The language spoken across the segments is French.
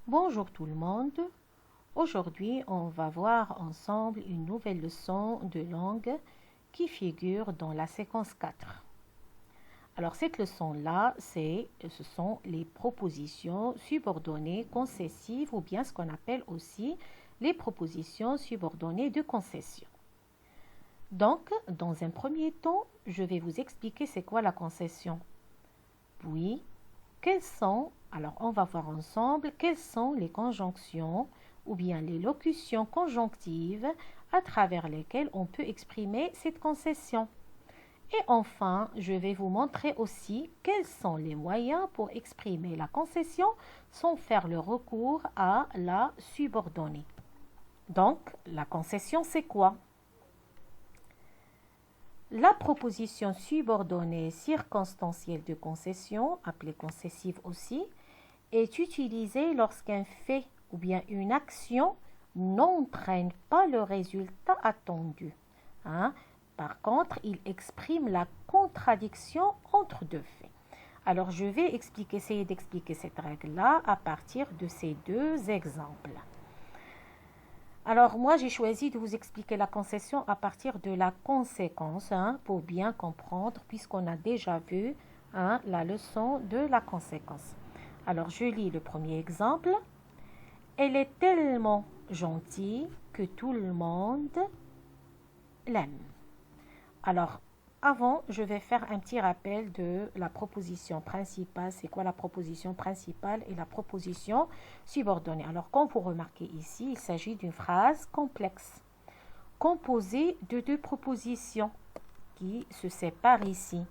Bonjour tout le monde. Aujourd'hui, on va voir ensemble une nouvelle leçon de langue qui figure dans la séquence 4. Alors cette leçon-là, ce sont les propositions subordonnées concessives ou bien ce qu'on appelle aussi les propositions subordonnées de concession. Donc, dans un premier temps, je vais vous expliquer c'est quoi la concession. Puis, alors on va voir ensemble quelles sont les conjonctions ou bien les locutions conjonctives à travers lesquelles on peut exprimer cette concession. Et enfin, je vais vous montrer aussi quels sont les moyens pour exprimer la concession sans faire le recours à la subordonnée. Donc, la concession, c'est quoi? La proposition subordonnée circonstancielle de concession, appelée concessive aussi, est utilisée lorsqu'un fait ou bien une action n'entraîne pas le résultat attendu. Par contre, il exprime la contradiction entre deux faits. Alors, je vais essayer d'expliquer cette règle-là à partir de ces deux exemples. Alors, moi, j'ai choisi de vous expliquer la concession à partir de la conséquence, pour bien comprendre, puisqu'on a déjà vu la leçon de la conséquence. Alors, je lis le premier exemple. Elle est tellement gentille que tout le monde l'aime. Alors, avant, je vais faire un petit rappel de la proposition principale. C'est quoi la proposition principale et la proposition subordonnée? Alors, comme vous remarquez ici, il s'agit d'une phrase complexe, composée de deux propositions qui se séparent ici.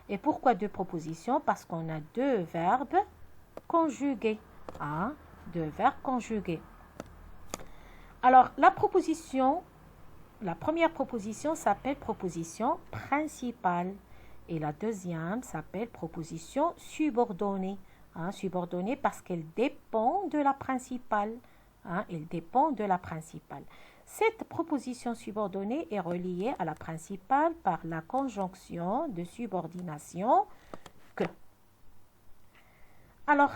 Et pourquoi deux propositions? Parce qu'on a deux verbes conjugués. Deux verbes conjugués. Alors, la première proposition s'appelle proposition principale et la deuxième s'appelle proposition subordonnée. Subordonnée parce qu'elle dépend de la principale. Elle dépend de la principale. Cette proposition subordonnée est reliée à la principale par la conjonction de subordination que. Alors,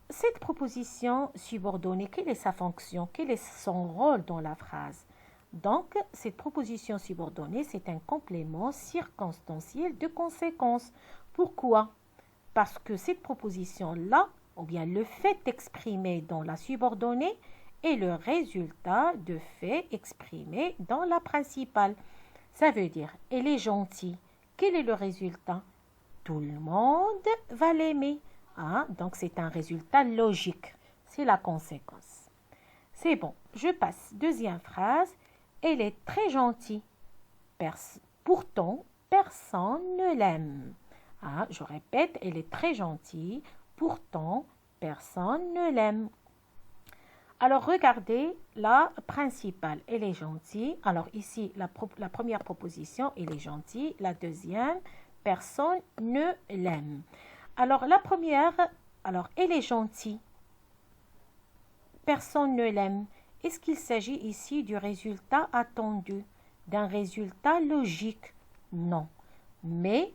cette proposition subordonnée, quelle est sa fonction? Quel est son rôle dans la phrase? Donc, cette proposition subordonnée, c'est un complément circonstanciel de conséquence. Pourquoi? Parce que cette proposition-là, ou bien le fait exprimé dans la subordonnée, est le résultat de faits exprimés dans la principale. Ça veut dire, elle est gentille. Quel est le résultat? Tout le monde va l'aimer. Donc, c'est un résultat logique. C'est la conséquence. C'est bon, je passe. Deuxième phrase. Elle est très gentille. Pourtant, personne ne l'aime. Je répète, elle est très gentille. Pourtant, personne ne l'aime. Alors, regardez la principale. Elle est gentille. Alors, ici, la première proposition, elle est gentille. La deuxième, personne ne l'aime. Alors, la première, elle est gentille. Personne ne l'aime. Est-ce qu'il s'agit ici du résultat attendu, d'un résultat logique? Non. Mais,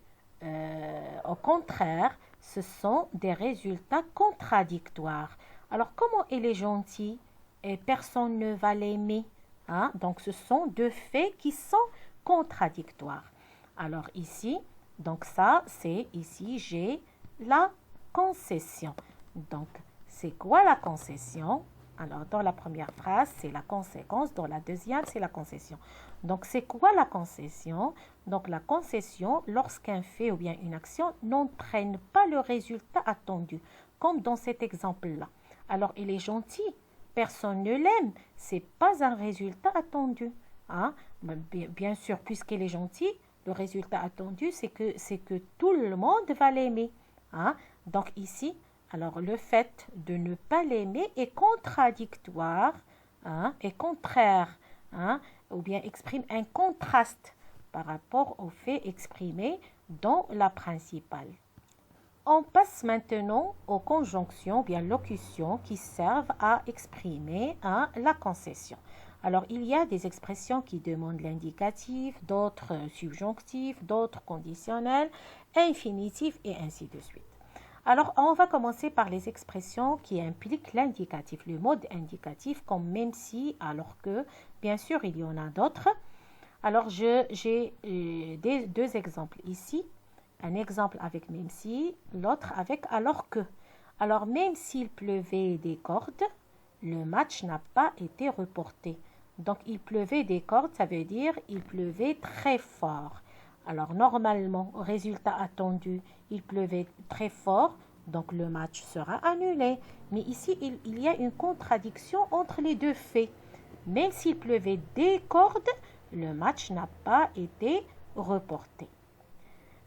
au contraire, ce sont des résultats contradictoires. Alors, comment elle est gentille et personne ne va l'aimer? Donc, ce sont deux faits qui sont contradictoires. Alors, ici, donc ça, c'est ici, j'ai la concession. Donc, c'est quoi la concession? Alors, dans la première phrase, c'est la conséquence. Dans la deuxième, c'est la concession. Donc, c'est quoi la concession? Donc, la concession, lorsqu'un fait ou bien une action n'entraîne pas le résultat attendu, comme dans cet exemple-là. Alors, il est gentil. Personne ne l'aime. Ce n'est pas un résultat attendu. Bien sûr, puisqu'elle est gentille, le résultat attendu, c'est que tout le monde va l'aimer. Donc, ici, alors, le fait de ne pas l'aimer est contradictoire, est contraire, ou bien exprime un contraste par rapport au fait exprimé dans la principale. On passe maintenant aux conjonctions, bien locutions qui servent à exprimer la concession. Alors, il y a des expressions qui demandent l'indicatif, d'autres subjonctifs, d'autres conditionnels, infinitifs et ainsi de suite. Alors, on va commencer par les expressions qui impliquent l'indicatif, le mode indicatif comme même si, alors que, bien sûr, il y en a d'autres. Alors, j'ai deux exemples ici. Un exemple avec même si, l'autre avec alors que. Alors, même s'il pleuvait des cordes, le match n'a pas été reporté. Donc, il pleuvait des cordes, ça veut dire il pleuvait très fort. Alors, normalement, résultat attendu, il pleuvait très fort, donc le match sera annulé. Mais ici, il y a une contradiction entre les deux faits. Même s'il pleuvait des cordes, le match n'a pas été reporté.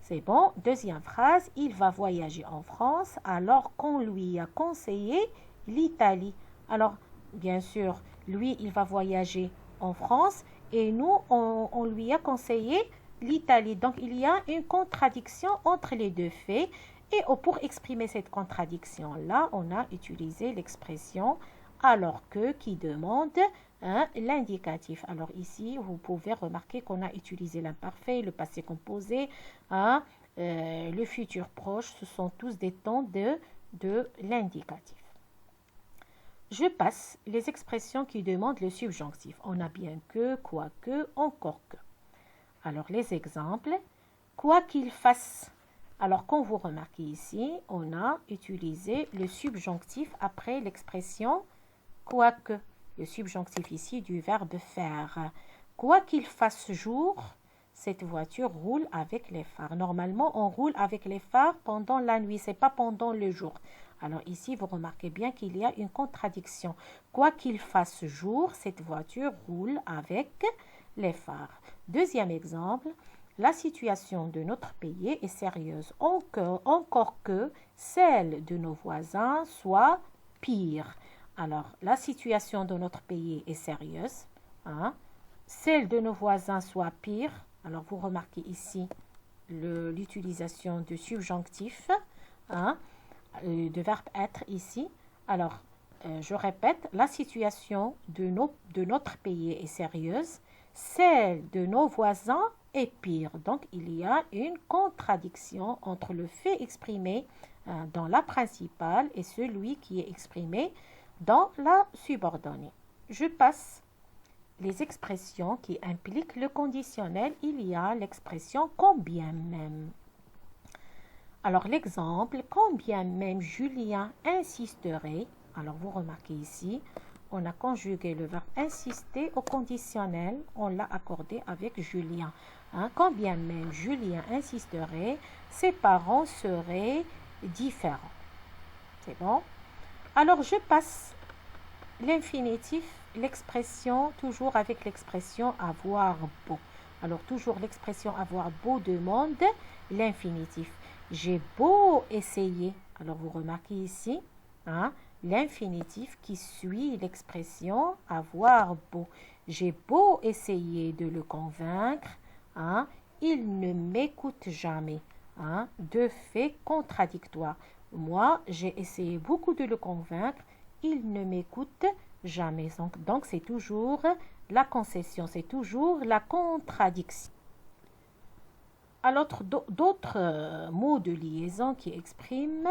C'est bon. Deuxième phrase, il va voyager en France alors qu'on lui a conseillé l'Italie. Alors, bien sûr, lui, il va voyager en France et nous, on lui a conseillé l'Italie. Donc, il y a une contradiction entre les deux faits. Et pour exprimer cette contradiction-là, on a utilisé l'expression alors que qui demande l'indicatif. Alors ici, vous pouvez remarquer qu'on a utilisé l'imparfait, le passé composé, le futur proche. Ce sont tous des temps de l'indicatif. Je passe les expressions qui demandent le subjonctif. On a bien que, quoique, encore que. Alors les exemples, quoi qu'il fasse. Alors quand vous remarquez ici, on a utilisé le subjonctif après l'expression quoique. Le subjonctif ici du verbe faire. Quoi qu'il fasse jour, cette voiture roule avec les phares. Normalement, on roule avec les phares pendant la nuit, ce n'est pas pendant le jour. Alors ici, vous remarquez bien qu'il y a une contradiction. Quoi qu'il fasse jour, cette voiture roule avec les phares. Deuxième exemple, la situation de notre pays est sérieuse, encore que celle de nos voisins soit pire. Alors, la situation de notre pays est sérieuse, celle de nos voisins soit pire. Alors, vous remarquez ici l'utilisation de subjonctif, de verbe être ici. Alors, je répète, la situation de notre pays est sérieuse, celle de nos voisins est pire. Donc, il y a une contradiction entre le fait exprimé dans la principale et celui qui est exprimé dans la subordonnée. Je passe les expressions qui impliquent le conditionnel. Il y a l'expression combien même. Alors l'exemple, combien même Julien insisterait. Alors vous remarquez ici, on a conjugué le verbe insister au conditionnel. On l'a accordé avec Julien. Combien même Julien insisterait, ses parents seraient différents. C'est bon? Alors, je passe l'infinitif, l'expression, toujours avec l'expression avoir beau. Alors, toujours l'expression avoir beau demande l'infinitif. J'ai beau essayer. Alors, vous remarquez ici, l'infinitif qui suit l'expression avoir beau. J'ai beau essayer de le convaincre, il ne m'écoute jamais. Deux faits contradictoires. Moi, j'ai essayé beaucoup de le convaincre, il ne m'écoute jamais. Donc, c'est toujours la concession, c'est toujours la contradiction. Alors, d'autres mots de liaison qui expriment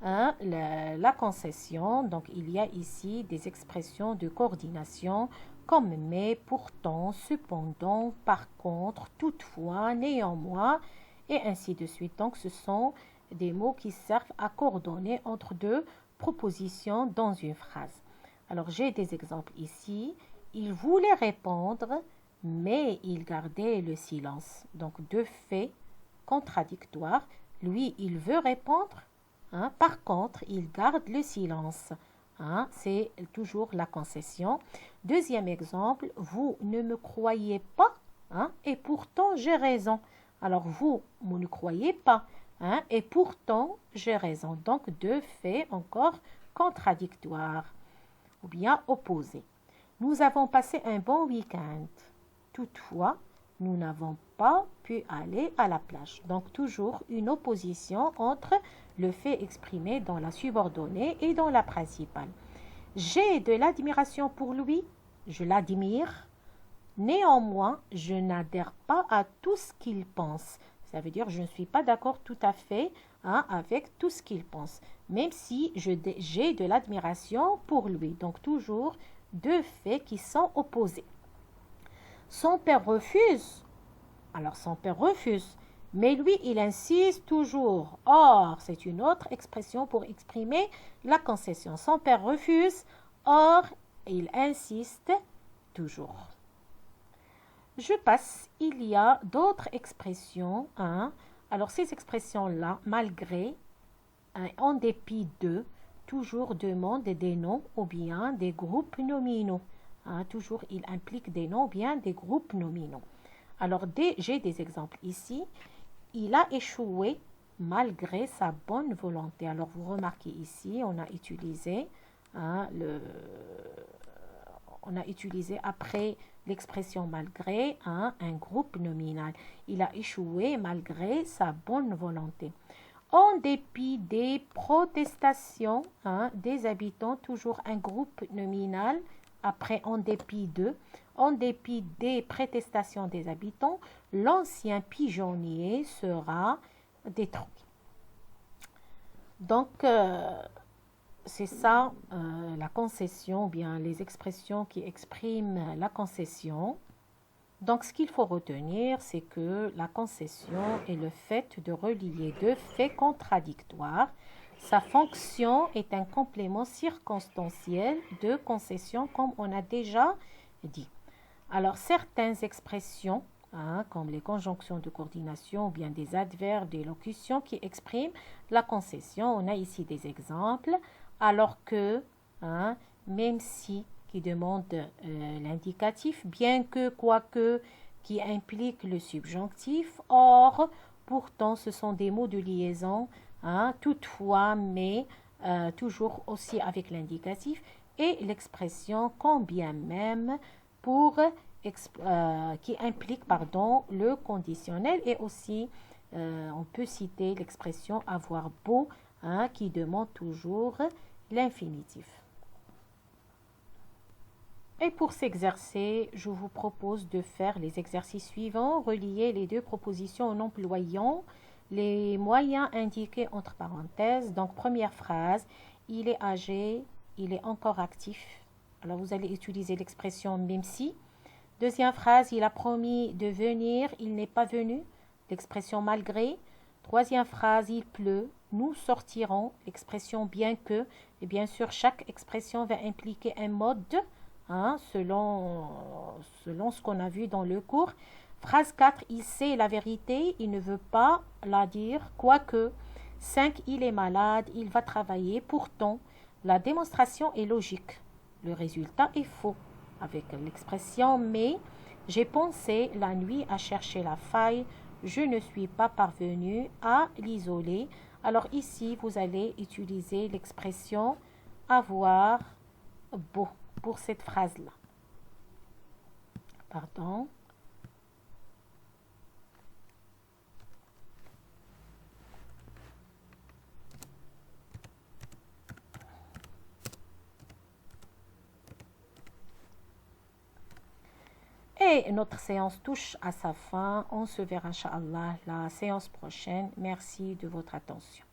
la concession. Donc, il y a ici des expressions de coordination comme mais, pourtant, cependant, par contre, toutefois, néanmoins, et ainsi de suite. Donc, ce sont des mots qui servent à coordonner entre deux propositions dans une phrase. Alors, j'ai des exemples ici. Il voulait répondre, mais il gardait le silence. Donc, deux faits contradictoires. Lui, il veut répondre. Par contre, il garde le silence. C'est toujours la concession. Deuxième exemple, vous ne me croyez pas, et pourtant j'ai raison. Alors, vous ne croyez pas, et pourtant j'ai raison. Donc, deux faits encore contradictoires ou bien opposés. Nous avons passé un bon week-end. Toutefois, nous n'avons pas pu aller à la plage. Donc, toujours une opposition entre le fait exprimé dans la subordonnée et dans la principale. J'ai de l'admiration pour lui, je l'admire. Néanmoins, je n'adhère pas à tout ce qu'il pense. Ça veut dire je ne suis pas d'accord tout à fait hein, avec tout ce qu'il pense, même si j'ai de l'admiration pour lui. Donc toujours deux faits qui sont opposés. Son père refuse. Alors son père refuse, mais lui, il insiste toujours. Or, c'est une autre expression pour exprimer la concession. Son père refuse, or, il insiste toujours. Je passe, il y a d'autres expressions. Hein. Alors ces expressions-là, malgré, en dépit de, toujours demandent des noms ou bien des groupes nominaux. Hein, toujours, il implique des noms ou bien des groupes nominaux. Alors, j'ai des exemples ici. Il a échoué malgré sa bonne volonté. Alors, vous remarquez ici, on a utilisé après l'expression malgré un groupe nominal. Il a échoué malgré sa bonne volonté. En dépit des protestations des habitants, toujours un groupe nominal, après en dépit de, en dépit des protestations des habitants, l'ancien pigeonnier sera détruit. Donc, c'est ça la concession, bien les expressions qui expriment la concession. Donc, ce qu'il faut retenir, c'est que la concession est le fait de relier deux faits contradictoires. Sa fonction est un complément circonstanciel de concession, comme on a déjà dit. Alors, certaines expressions, comme les conjonctions de coordination ou bien des adverbes d'élocution qui expriment la concession, on a ici des exemples, alors que, même si, qui demande l'indicatif, bien que, quoique, qui implique le subjonctif, or, pourtant, ce sont des mots de liaison, toutefois, mais, toujours aussi avec l'indicatif, et l'expression quand bien même pour qui implique le conditionnel et aussi on peut citer l'expression avoir beau qui demande toujours l'infinitif. Et pour s'exercer, je vous propose de faire les exercices suivants, relier les deux propositions en employant les moyens indiqués entre parenthèses. Donc, première phrase, il est âgé, il est encore actif. Alors, vous allez utiliser l'expression même si. Deuxième phrase, il a promis de venir, il n'est pas venu. L'expression malgré. Troisième phrase, il pleut, nous sortirons. L'expression bien que. Et bien sûr, chaque expression va impliquer un mode selon ce qu'on a vu dans le cours. Phrase 4, il sait la vérité, il ne veut pas la dire, quoique. 5, il est malade, il va travailler, pourtant. La démonstration est logique. Le résultat est faux. Avec l'expression mais, j'ai pensé la nuit à chercher la faille, je ne suis pas parvenu à l'isoler. Alors ici, vous allez utiliser l'expression avoir beau pour cette phrase-là. Pardon. Et notre séance touche à sa fin. On se verra, Inch'Allah, la séance prochaine. Merci de votre attention.